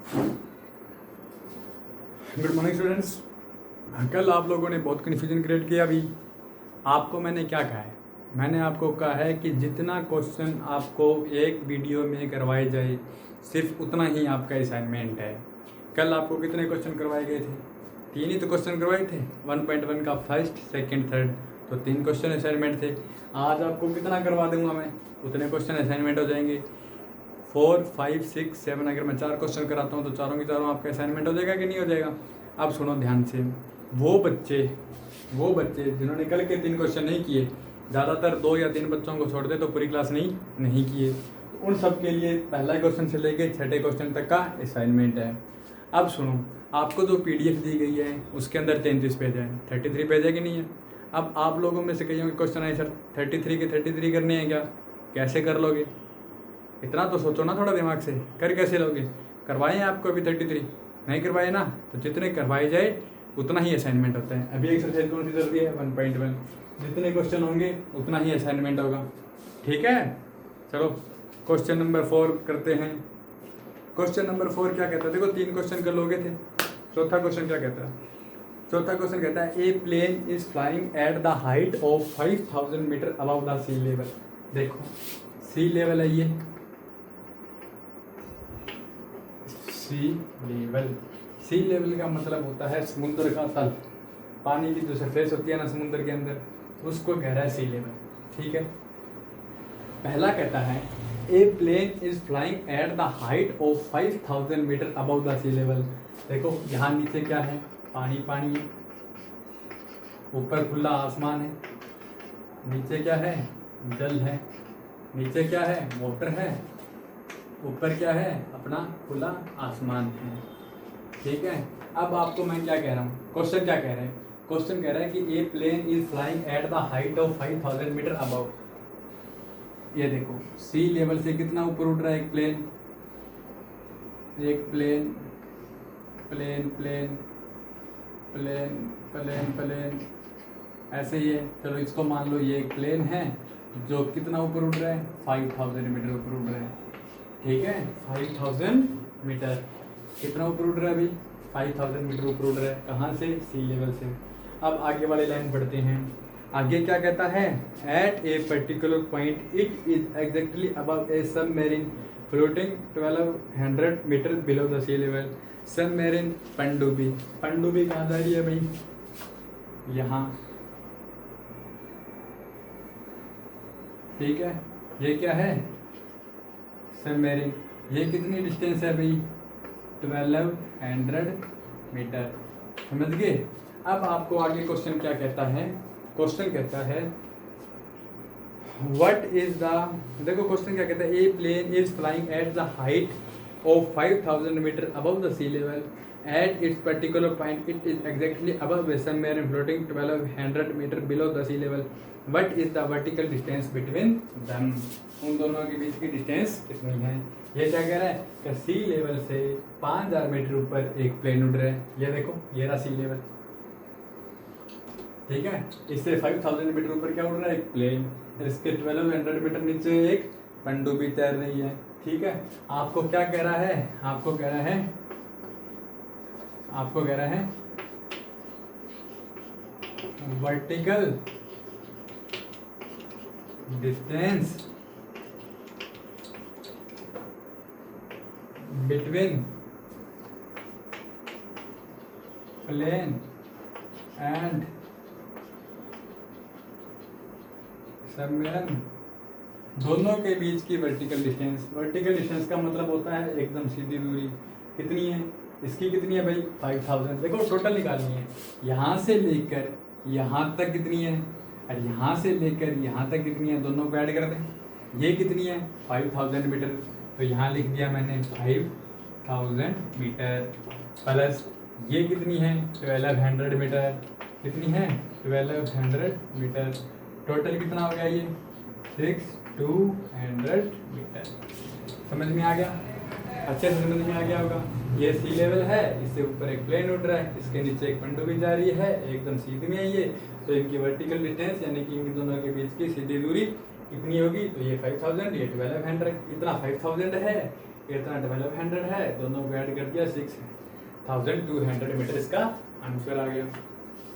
Good morning students. कल आप लोगों ने बहुत कन्फ्यूजन क्रिएट किया। अभी आपको मैंने क्या कहा है? मैंने आपको कहा है कि जितना क्वेश्चन आपको एक वीडियो में करवाए जाए सिर्फ उतना ही आपका असाइनमेंट है। कल आपको कितने क्वेश्चन करवाए गए थे? 3 ही तो क्वेश्चन करवाए थे। 1.1 का फर्स्ट, सेकंड, थर्ड, तो 3 क्वेश्चन असाइनमेंट थे। आज आपको कितना करवा दूंगा मैं, उतने क्वेश्चन असाइनमेंट हो जाएंगे। 4, 5, 6, 7 अगर मैं 4 क्वेश्चन कराता हूँ तो चारों की चारों आपका असाइनमेंट हो जाएगा कि नहीं हो जाएगा? अब सुनो ध्यान से। वो बच्चे जिन्होंने कल के 3 क्वेश्चन नहीं किए, ज़्यादातर 2 या 3 बच्चों को छोड़ दे तो पूरी क्लास नहीं किए, उन सब के लिए पहला क्वेश्चन से लेके 6ठे क्वेश्चन तक का असाइनमेंट है। अब सुनो, आपको जो PDF दी गई है उसके अंदर 33 पेज है, 33 पेज है कि नहीं है? अब आप लोगों में से कई क्वेश्चन आए, सर 33 के 33 करने हैं क्या? कैसे कर लोगे? इतना तो सोचो ना थोड़ा दिमाग से, कर कैसे लोगे? करवाए हैं आपको अभी 33? नहीं करवाए ना, तो जितने करवाए जाए उतना ही असाइनमेंट होता है। अभी एक्सरसाइज कौन सी चल रही है? 1.1। जितने क्वेश्चन होंगे उतना ही असाइनमेंट होगा, ठीक है? चलो क्वेश्चन नंबर 4 करते हैं। क्वेश्चन नंबर 4 क्या कहता है? देखो 3 क्वेश्चन कर लोगे थे। चौथा क्वेश्चन क्या कहता है? चौथा क्वेश्चन कहता है a plane is flying at the height of 5000 metre above the sea level. देखो सी लेवल है ये, सी लेवल का मतलब होता है समुद्र का तल। पानी की जो सरफेस होती है ना समुद्र के अंदर, उसको कह रहा है सी लेवल, ठीक है? पहला कहता है a plane is flying at the height of 5000 metre above the sea level. देखो यहाँ नीचे क्या है? पानी है, ऊपर खुला आसमान है। नीचे क्या है? जल है। नीचे क्या है? वाटर है। ऊपर क्या है? अपना खुला आसमान है, ठीक है? अब आपको मैं क्या कह रहा हूँ? क्वेश्चन क्या कह रहे हैं? क्वेश्चन कह रहा है कि a plane is flying at the height of 5000 metre above. ये देखो सी लेवल से कितना ऊपर उड़ रहा है एक प्लेन प्लेन ऐसे ही है। चलो इसको मान लो ये एक प्लेन है जो कितना ऊपर उड़ रहा है? 5000 मीटर ऊपर उड़ रहा है, ठीक है? 5000 मीटर कितना ऊपर उड़ रहा है भाई? 5000 मीटर ऊपर उड़ रहा है। कहाँ से? सी लेवल से। अब आगे वाली लाइन पढ़ते हैं। आगे क्या कहता है? At a particular point it is exactly above a submarine floating 1200 metre below the sea level. Submarine पनडुब्बी कहाँ जा रही है भाई? यहाँ, ठीक है? ये क्या है? सबमरीन। ये कितनी डिस्टेंस है भाई? 1200 मीटर। समझ गए? अब आपको आगे क्वेश्चन क्या कहता है? क्वेश्चन कहता है व्हाट इज द, देखो क्वेश्चन क्या कहता है? A plane is flying at the height of 5000 metre above the sea level at its particular point it is exactly above a submarine floating 1200 metre below the sea level. What is the vertical distance between them? उन दोनों के बीच की distance कितनी है? ये क्या कह रहा है कि सी लेवल से 5000 मीटर ऊपर एक प्लेन उड़ रहा है। ये देखो ये रहा सी लेवल, ठीक है? इससे 5000 मीटर ऊपर क्या उड़ रहा है? एक प्लेन। इसके 1200 मीटर नीचे एक पनडुब्बी तैर रही है, ठीक है? आपको क्या कह रहा है? आपको कह रहा है vertical distance between plane and submarine, दोनों के बीच की वर्टिकल डिस्टेंस। वर्टिकल डिस्टेंस का मतलब होता है एकदम सीधी दूरी। कितनी है? इसकी कितनी है भाई? 5000। देखो टोटल निकालनी है। यहाँ से लेकर यहाँ तक कितनी है, और यहाँ से लेकर यहाँ तक कितनी है, दोनों को ऐड कर दें। ये कितनी है? 5000 मीटर। तो यहाँ लिख दिया मैंने 5000 मीटर प्लस ये कितनी है? 1200 मीटर। कितनी है? 1200 मीटर। टोटल कितना हो गया? ये 6200 मीटर। समझ में आ गया? अच्छे से समझ में आ गया होगा। ये सी लेवल है, इससे ऊपर एक प्लेन उड़ रहा है, इसके नीचे एक पनडुब्बी जा रही है, एकदम सीधी में है ये। तो इनकी वर्टिकल डिस्टेंस यानी कि इन दोनों के बीच की सीधी दूरी कितनी होगी? तो ये 5000, ये 1200। इतना 5000 है, कितना 1200 है, दोनों को ऐड कर दिया 6200 मीटर इसका आंसर आ गया।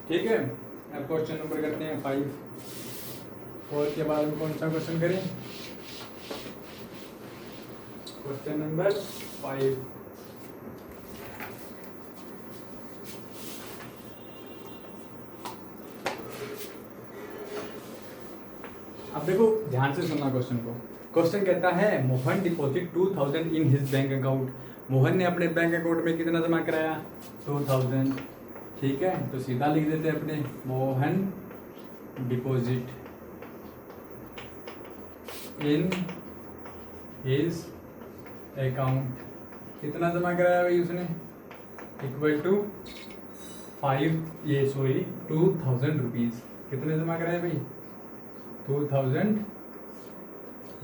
ठीक है, अब क्वेश्चन नंबर करते हैं 5। 4 के बाद में कौन सा क्वेश्चन करें? Question number 5। अब देखो ध्यान से सुनना क्वेश्चन को। क्वेश्चन कहता है Mohan deposit 2000 in his bank account. Mohan ने अपने बैंक अकाउंट में कितना जमा कराया? 2000। ठीक है, तो सीधा लिख देते हैं अपने Mohan deposit in his account. कितना जमा कराया भाई उसने? Equal to 2000 rupees. कितने जमा कराए भाई? 2000।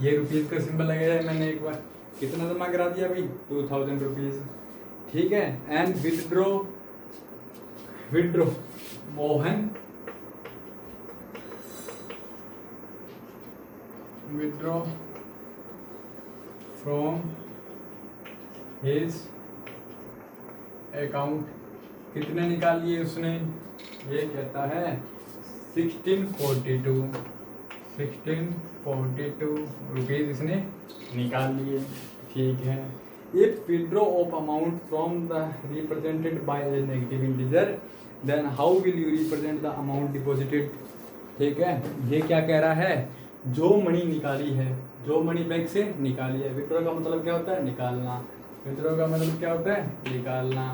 ये रुपीज़ का सिंबल लगाया है मैंने एक बार। कितना जमा करा दिया भाई? 2000 रुपीज़। ठीक है, and withdraw Mohan withdraw from his account. कितने निकाल लिए उसने? ये कहता है 1642 रुपीज़ इसने निकाल लिए। ठीक है, if withdraw of amount from the represented by a negative integer then how will you represent the amount deposited. ठीक है, ये क्या कह रहा है? जो मनी निकाली है, जो मनी बैंक से निकाली है। विड्रॉ का मतलब क्या होता है? निकालना। विड्रॉ का मतलब क्या होता है? निकालना।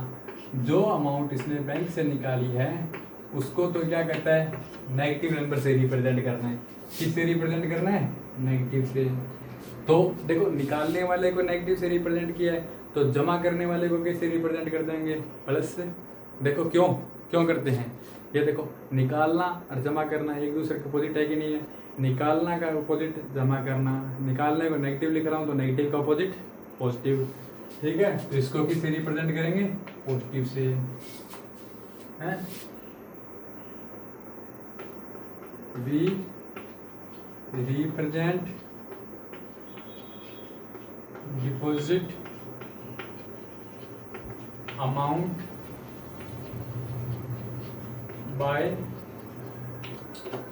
जो अमाउंट इसने बैंक से निकाली है उसको तो क्या कहता है? नेगेटिव नंबर से रिप्रेजेंट करना है। किससे रिप्रेजेंट करना है? नेगेटिव से। तो देखो निकालने वाले को नेगेटिव से रिप्रेजेंट किया है, तो जमा करने वाले को कैसे रिप्रेजेंट कर देंगे? प्लस से। देखो क्यों करते हैं? ये देखो, निकालना और जमा करना एक दूसरे के अपोजिट है कि नहीं है? निकालना का अपोजिट जमा करना। निकालने को नेगेटिव लिख रहा हूँ तो नेगेटिव का अपोजिट पॉजिटिव। ठीक है, तो इसको किससे रिप्रेजेंट करेंगे? पॉजिटिव से। हैं? We represent deposit amount by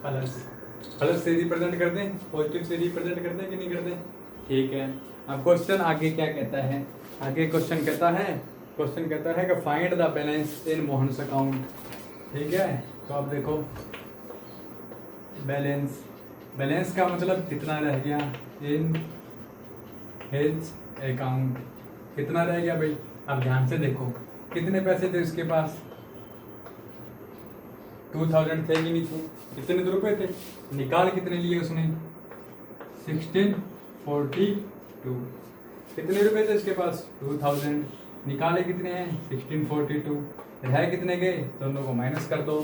plus से रिप्रेजेंट कर दें, पॉजिटिव से रिप्रेजेंट कर दें कि नहीं कर दें? ठीक है, अब क्वेश्चन आगे क्या कहता है? आगे क्वेश्चन कहता है कि find the balance in Mohan's account. ठीक है, तो अब देखो बैलेंस का मतलब कितना रह गया इन हिज अकाउंट। कितना रह गया भाई? अब ध्यान से देखो, कितने पैसे थे उसके पास? 2000 थे कि नहीं थे? कितने तो रुपए थे? निकाल कितने लिए उसने? 1642। कितने रुपए थे उसके पास? 2000। निकाले कितने हैं? 1642। रह कितने गए? दोनों को माइनस कर दो।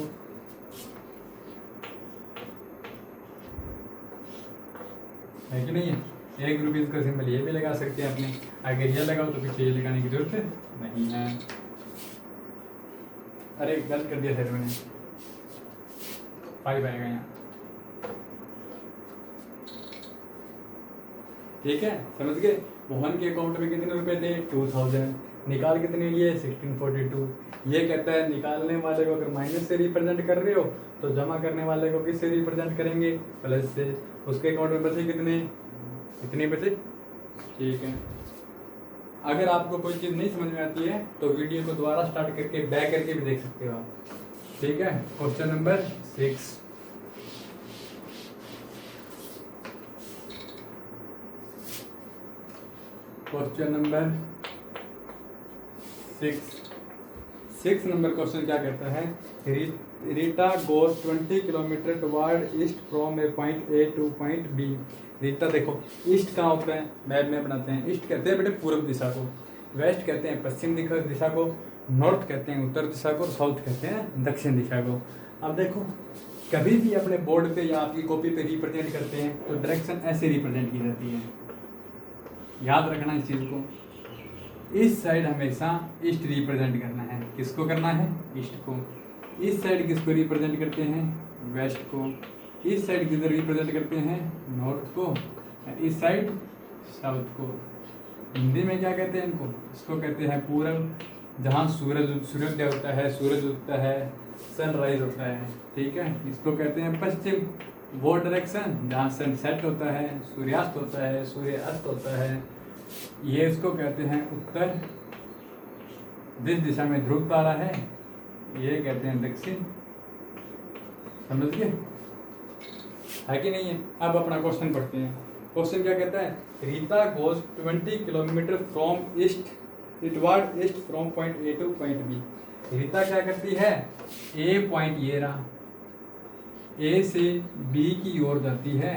है कि नहीं है? 1 रुपीज़ का सिंबल ये भी लगा सकते हैं अपने। अगर ये लगाओ तो पीछे ये लगाने की जरूरत नहीं है। अरे गलत कर दिया सर मैंने, 5 आएगा यहाँ। ठीक है, समझ गए? मोहन के अकाउंट में कितने रुपए थे? 2000। निकाल कितने लिए? 1642। ये कहता है निकालने वाले को अगर माइनस से रिप्रेजेंट कर रहे हो तो जमा करने वाले को किससे रिप्रेजेंट करेंगे? प्लस से। उसके अकाउंट में बचे कितने बचे? ठीक है, अगर आपको कोई चीज़ नहीं समझ में आती है तो वीडियो को दोबारा स्टार्ट करके बैक करके भी देख सकते हो आप। ठीक है, question number 6। Question number 6 number question क्या कहता है? Rita goes 20 kilometre toward east from a point A to point B. Rita देखो, ईस्ट कहाँ होता है? मैप में बनाते हैं। ईस्ट कहते हैं बेटे पूर्व दिशा को, वेस्ट कहते हैं पश्चिम दिशा को, नॉर्थ कहते हैं उत्तर दिशा को, साउथ कहते हैं दक्षिण दिशा को। अब देखो कभी भी अपने बोर्ड पे या आपकी कॉपी पे रिप्रेजेंट करते हैं तो डायरेक्शन ऐसे रिप्रेजेंट की जाती है। याद रखना इस चीज़ को। इस साइड हमेशा ईस्ट रिप्रेजेंट करना है। किसको करना है? ईस्ट को। इस साइड किसको रिप्रेजेंट करते हैं? वेस्ट को। इस साइड किधर रिप्रेजेंट करते हैं? नॉर्थ को। इस साइड साउथ को। हिंदी में क्या कहते हैं इनको? इसको कहते हैं पूरब, जहाँ सूर्योदय होता है, सूरज उगता है, सनराइज होता है, ठीक है। इसको कहते हैं पश्चिम, वो डायरेक्शन जहाँ सनसेट होता है, सूर्यास्त होता है, सूर्य अस्त होता है। ये इसको कहते हैं उत्तर, जिस दिशा में ध्रुव तारा है ये कहते हैं दक्षिण। समझ गए है कि नहीं है? अब अपना क्वेश्चन पढ़ते हैं। क्वेश्चन क्या कहता है? Rita goes 20 kilometre from east eastward east from point A to point B. Rita क्या करती है? ए पॉइंट ये रहा, ए से बी की ओर जाती है।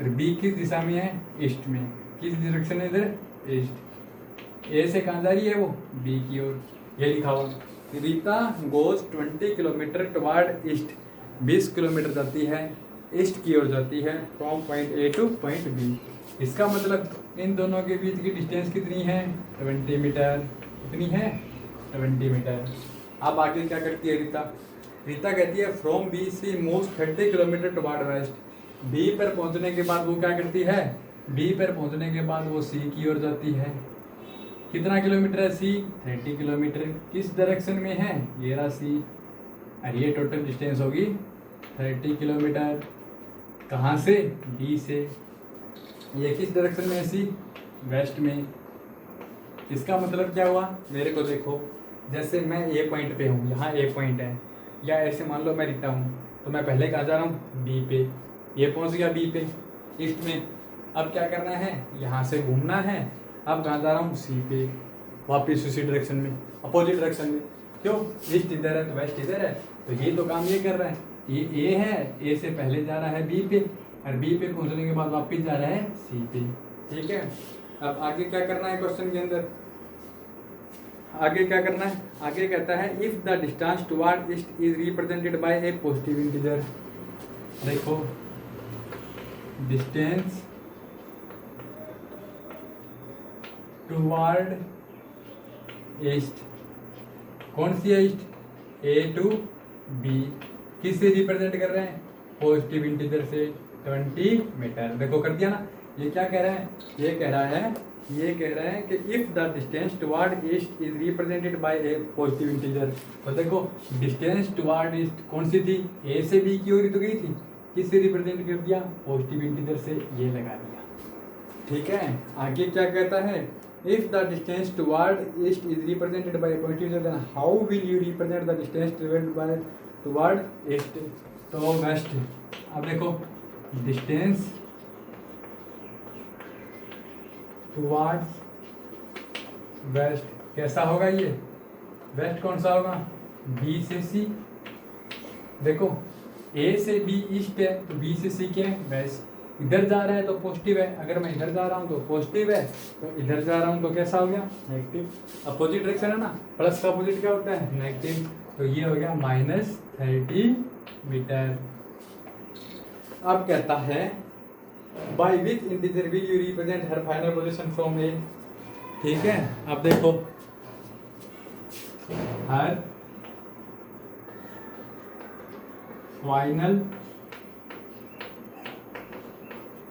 बी किस दिशा में है? ईस्ट में। किस डायरेक्शन है इधर? ईस्ट। ए से कहाँ जा रही है वो? बी की ओर। ये लिखा हुआ Rita goes 20 kilometre toward east, 20 kilometre जाती है ईस्ट की ओर जाती है, from point A to point B. इसका मतलब इन दोनों के बीच की डिस्टेंस कितनी है? 20 मीटर। कितनी है? 20 मीटर। अब आगे क्या करती है रीता? रीता कहती है from B C move 30 kilometre toward west. B पर पहुंचने के बाद वो क्या करती है? बी पर पहुंचने के बाद वो सी की ओर जाती है। कितना किलोमीटर है सी? 30 किलोमीटर। किस डायरेक्शन में है? ये रहा सी, और ये टोटल डिस्टेंस होगी 30 किलोमीटर। कहाँ से? बी से। ये किस डायरेक्शन में है सी? वेस्ट में। इसका मतलब क्या हुआ? मेरे को देखो, जैसे मैं ए पॉइंट पे हूँ, यहाँ ए पॉइंट है, या ऐसे मान लो मैं रीता हूँ, तो मैं पहले कहाँ जा रहा हूँ? बी पे। ये पहुँच गया बी पे, ईस्ट में। अब क्या करना है? यहाँ से घूमना है। अब कहाँ जा रहा हूँ? सी पे, वापिस उसी डायरेक्शन में, अपोजिट डायरेक्शन में। क्यों? ईस्ट इधर है तो वेस्ट इधर है, तो ये तो काम ये कर रहा है। ये ए है, ए से पहले जा रहा है बी पे, और बी पे पहुँचने के बाद वापिस जा रहा है सी पे, ठीक है। अब आगे क्या करना है क्वेश्चन के अंदर? आगे क्या करना है? आगे कहता है if the distance toward east is represented by a positive integer. देखो, डिस्टेंस टुवर्ड ईस्ट, कौन सी है ईस्ट? A to B. किससे रिप्रेजेंट कर रहे हैं? पॉजिटिव इंटीजर से, 20 मीटर। देखो कर दिया ना। ये क्या कह रहा है? ये कह रहा है कि if the distance toward east is represented by a positive integer. तो देखो, डिस्टेंस टुवर्ड ईस्ट कौन सी थी? ए से बी की ओर तो गई थी। किससे रिप्रेजेंट कर दिया? पॉजिटिव इंटीजर से, ये लगा दिया, ठीक है। आगे क्या कहता है? If the distance toward east is represented by positive integer, then how will you represent the distance travelled by toward east? तो वेस्ट। अब देखो, डिस्टेंस टुवर्ड्स वेस्ट कैसा होगा? ये वेस्ट कौन सा होगा? बी से सी। देखो, ए से बी ईस्ट है, तो बी से सी क्या है? वेस्ट। इधर जा रहा है तो पॉजिटिव है, अगर मैं इधर जा रहा हूँ तो पॉजिटिव है, तो इधर जा रहा हूँ तो कैसा हो गया? नेगेटिव। अपोजिट डायरेक्शन है ना, प्लस का अपोजिट क्या होता है? नेगेटिव। तो ये हो गया -30 मीटर। अब कहता है by which integer will you represent her final position from A. ठीक है, अब देखो, her final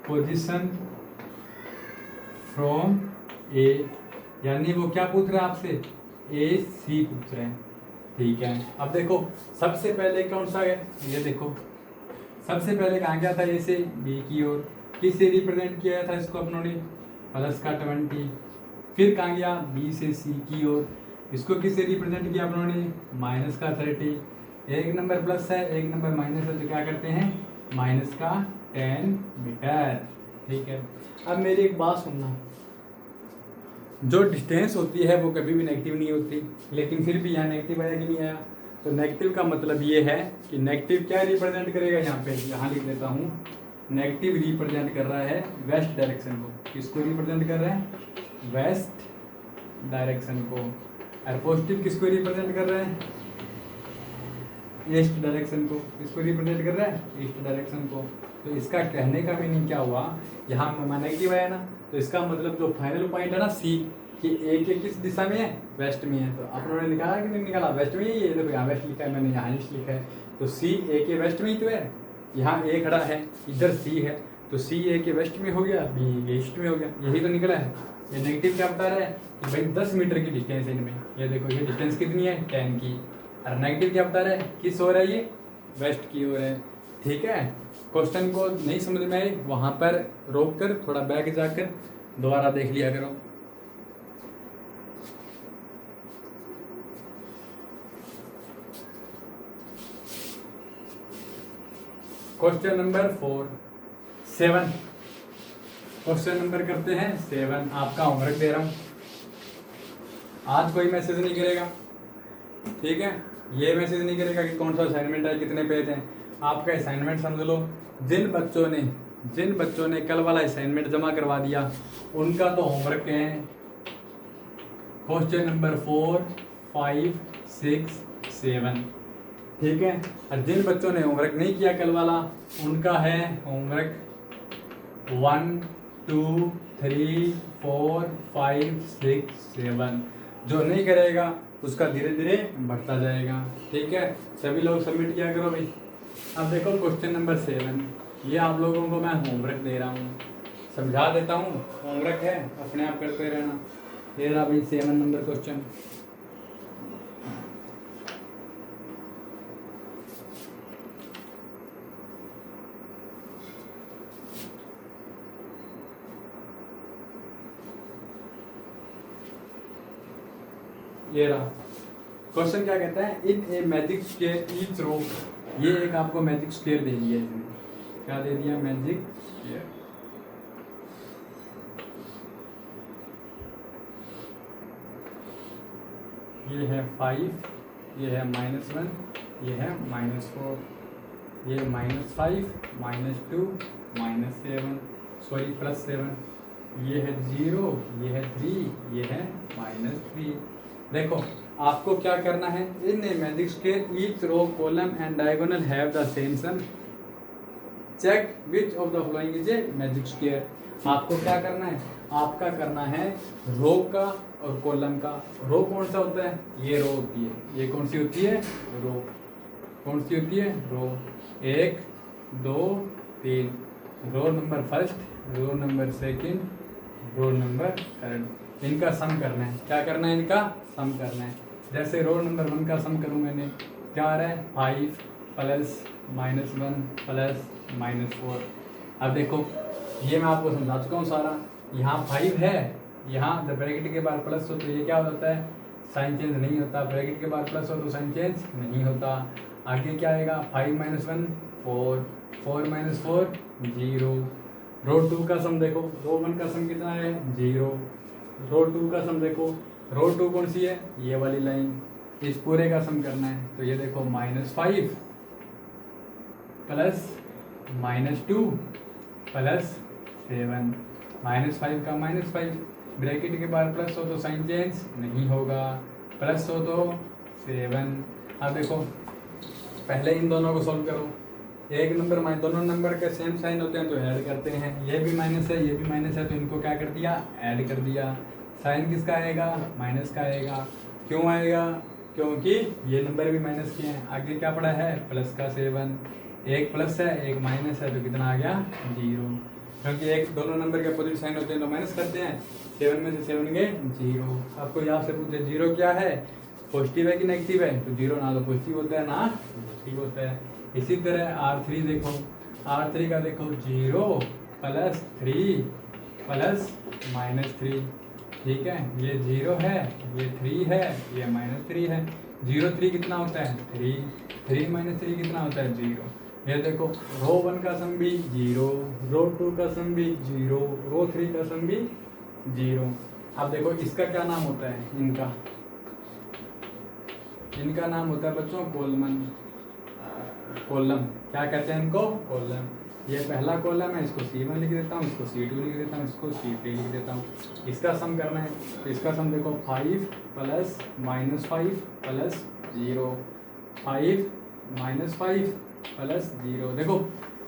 position from A, यानी वो क्या पूछ रहे हैं आपसे? ए सी पूछ रहे हैं, ठीक है। अब देखो, सबसे पहले कौन सा है? ये देखो, सबसे पहले कहाँ गया था? ए से बी की ओर। किससे रिप्रेजेंट किया था इसको अपनों ने? प्लस का 20। फिर कहाँ गया? बी से सी की ओर। इसको किससे रिप्रेजेंट किया अपनों ने? माइनस का 30। एक नंबर प्लस है, एक नंबर माइनस है, तो क्या करते हैं? माइनस का 10 मीटर, ठीक है। अब मेरी एक बात सुनना, जो डिस्टेंस होती है वो कभी भी नेगेटिव नहीं होती, लेकिन फिर भी यहाँ नेगेटिव आया कि नहीं आया? तो नेगेटिव का मतलब ये है कि नेगेटिव क्या रिप्रेजेंट करेगा? यहाँ पे, यहाँ लिख देता हूँ, नेगेटिव रिप्रेजेंट कर रहा है वेस्ट डायरेक्शन को। किसको रिप्रेजेंट कर रहा है? वेस्ट डायरेक्शन को। और पॉजिटिव किसको रिप्रेजेंट कर रहा है? ईस्ट डायरेक्शन को। किसको रिप्रेजेंट कर रहा है? ईस्ट डायरेक्शन को। तो इसका कहने का मीनिंग क्या हुआ? यहाँ नेगेटिव आया ना, तो इसका मतलब जो फाइनल पॉइंट है ना सी, कि ए के किस दिशा में है? वेस्ट में है। तो आप लोगों ने निकाला कि नहीं निकाला? वेस्ट में ही है। देखो यहाँ वेस्ट लिखा है, मैंने यहाँ ईस्ट लिखा है, तो सी ए के वेस्ट में ही तो है। यहाँ ए खड़ा है, इधर सी है, तो सी ए के वेस्ट में हो गया, बी के ईस्ट में हो गया, यही तो निकला है। ये नेगेटिव क्या बता रहा है कि भाई 10 मीटर की डिस्टेंस है इनमें। ये देखो ये डिस्टेंस कितनी है 10 की, और नेगेटिव क्या बता रहा है किस ओर है, ये वेस्ट की ओर है। ठीक है, क्वेश्चन को नहीं समझ में आई वहाँ पर रोक कर थोड़ा बैक जाकर दोबारा देख लिया करो। क्वेश्चन नंबर 7 क्वेश्चन नंबर करते हैं 7। आपका होमवर्क दे रहा हूँ, आज कोई मैसेज नहीं करेगा, ठीक है। ये मैसेज नहीं करेगा कि कौन सा असाइनमेंट है, कितने पेज हैं। आपका असाइनमेंट समझ लो, जिन बच्चों ने कल वाला असाइनमेंट जमा करवा दिया उनका तो होमवर्क है क्वेश्चन नंबर 4, 5, 6, 7, ठीक है। और जिन बच्चों ने होमवर्क नहीं किया कल वाला उनका है होमवर्क 1, 2, 3, 4, 5, 6, 7। जो नहीं करेगा उसका धीरे धीरे बढ़ता जाएगा, ठीक है। सभी लोग सबमिट किया करो भाई। अब देखो क्वेश्चन नंबर 7, ये आप लोगों को मैं होमवर्क दे रहा हूँ, समझा देता हूँ। होमवर्क है, अपने आप करते रहना। ये रहा भाई 7 नंबर क्वेश्चन। ये रहा क्वेश्चन, क्या कहता है, in a magic square each row. ये एक आपको मैजिक स्क्वायर दे दिया इसमें, क्या दे दिया, मैजिक स्क्वायर। ये है 5, ये है -1, ये है -4, ये -5, -2, -7, सॉरी +7, ये है 0, ये है 3, ये है -3। देखो आपको क्या करना है, in magic square each row column and diagonal have the same sum, check which of the following is a magic square. आपको क्या करना है, आपका करना है रो का और कॉलम का। रो कौन सा होता है, ये रो होती है, ये कौन सी होती है, रो। कौन सी होती है, row. 1, 2, 3, row number first, row number second, row number third. इनका सम करना है। क्या करना है, इनका सम करना है। जैसे रो नंबर 1 का सम करूँ मैंने, क्या आ रहा है, 5 प्लस -1 प्लस -4। अब देखो ये मैं आपको समझा चुका हूँ सारा। यहाँ 5 है, यहाँ जब ब्रैकेट के बाद प्लस हो तो ये क्या हो जाता है, साइन चेंज नहीं होता। ब्रैकेट के बाद प्लस हो तो साइन चेंज नहीं होता। आगे क्या आएगा, 5 - 1 4, 4 - 4 0। रो 2 का सम देखो, रो 1 का सम कितना है, 0। रो 2 का सम देखो, रो 2 कौन सी है, ये वाली लाइन। इस पूरे का सम करना है तो ये देखो -5 प्लस -2 प्लस 7। -5 का -5, ब्रैकेट के बाद प्लस हो तो साइन चेंज नहीं होगा, प्लस हो तो 7। अब देखो पहले इन दोनों को सॉल्व करो। एक नंबर दोनों नंबर के सेम साइन होते हैं तो ऐड करते हैं। ये भी माइनस है, ये भी माइनस है, तो इनको क्या कर दिया, ऐड कर दिया। साइन किसका आएगा, माइनस का आएगा। क्यों आएगा, क्योंकि ये नंबर भी माइनस के हैं। आगे क्या पड़ा है, प्लस का 7। एक प्लस है, एक माइनस है, तो कितना आ गया, 0। क्योंकि एक दोनों नंबर के अपोजिट साइन होते हैं तो माइनस करते हैं। 7 में से 7 गए 0। आपको यहाँ से पूछे 0 क्या है, पॉजिटिव है कि नेगेटिव है, तो 0 ना तो पॉजिटिव होता है ना नेगेटिव होता है। इसी तरह R3 देखो, R3 का देखो 0 प्लस 3 प्लस -3, ठीक है। ये 0 है, ये 3 है, ये -3 है। 0 3 कितना होता है, 3, 3 - 3 कितना होता है, 0। ये देखो रो 1 का सम भी 0, रो 2 का सम भी 0, रो 3 का सम भी 0। अब देखो इसका क्या नाम होता है, इनका नाम होता है बच्चों कॉलम। क्या कहते हैं इनको, कॉलम। ये पहला कॉलम है, इसको C1 लिख देता हूँ, इसको C2 लिख देता हूँ, इसको C3 लिख देता हूँ। इसका सम करना है तो इसका सम देखो 5 प्लस -5 प्लस 0, 5 -5 प्लस 0। देखो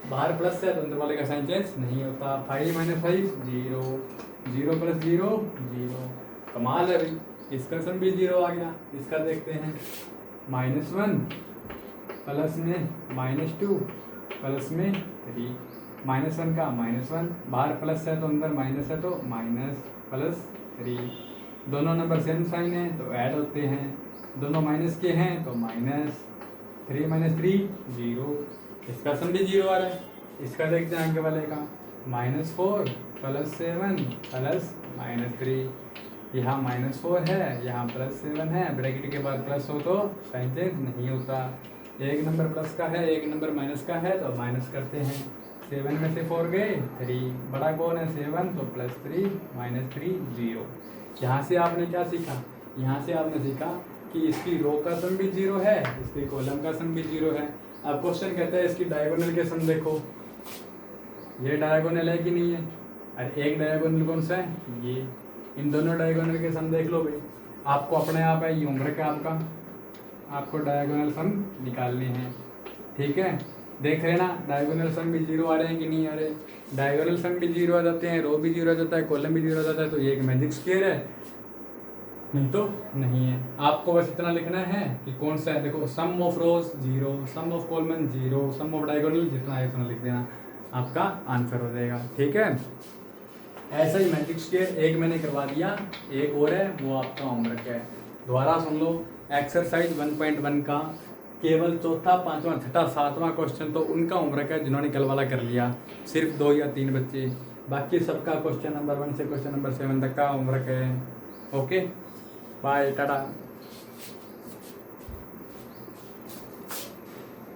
बाहर प्लस है तो अंदर वाले का साइन चेंज नहीं होता। 5 - 5 0, 0 प्लस 0 0। कमाल है भाई, इसका सम भी 0 आ गया। इसका देखते हैं, -1 प्लस में -2 प्लस में 3, -1 का -1, बाहर प्लस है तो अंदर माइनस है तो माइनस प्लस 3। दोनों नंबर सेम साइन है तो ऐड होते हैं, दोनों माइनस के हैं तो माइनस 3 माइनस 3 0। इसका सम भी 0 आ रहा है। इसका देखते हैं आगे वाले का, -4 प्लस 7 प्लस -3। यहाँ -4 है, यहाँ +7 है, ब्रैकेट के बाद प्लस हो तो साइन चेंज नहीं होता। एक नंबर प्लस का है, एक नंबर माइनस का है तो माइनस करते हैं। 7 में से 4 गए 3, बड़ा कौन है 7, तो +3 -3 0। यहाँ से आपने क्या सीखा, यहाँ से आपने सीखा कि इसकी रो का सम भी 0 है, इसके कॉलम का सम भी 0 है। अब क्वेश्चन कहता है इसकी डायगोनल के सम देखो, ये डायगोनल है कि नहीं है, अरे एक डायगोनल कौन सा है, ये। इन दोनों डायगोनल के सम देख लो भाई, आपको अपने आप है, ये होमवर्क है आपका, आपको डायगोनल सम निकालने हैं, ठीक है। देख रहे ना डायगोनल सम भी 0 आ रहे हैं कि नहीं आ रहे। डायगोनल सम भी 0 आ जाते हैं, रो भी 0 आ जाता है, कॉलम भी 0 आ जाता है, तो ये एक मैजिक स्क्वायर है, नहीं तो नहीं है। आपको बस इतना लिखना है कि कौन सा है। देखो sum of rows 0, sum of column 0, sum of diagonal जितना है उतना लिख देना, आपका आंसर हो जाएगा, ठीक है। ऐसा ही मैजिक स्क्वायर एक मैंने करवा दिया, एक और है वो आपका होमवर्क है, दोबारा सुन लो। एक्सरसाइज 1.1 का केवल चौथा, पांचवा, छठा, सातवां क्वेश्चन तो उनका होमवर्क है जिन्होंने कल वाला कर लिया, सिर्फ 2 या 3 बच्चे, बाकी सबका क्वेश्चन नंबर 1 से क्वेश्चन नंबर 7 तक का होमवर्क है। Okay bye Tata.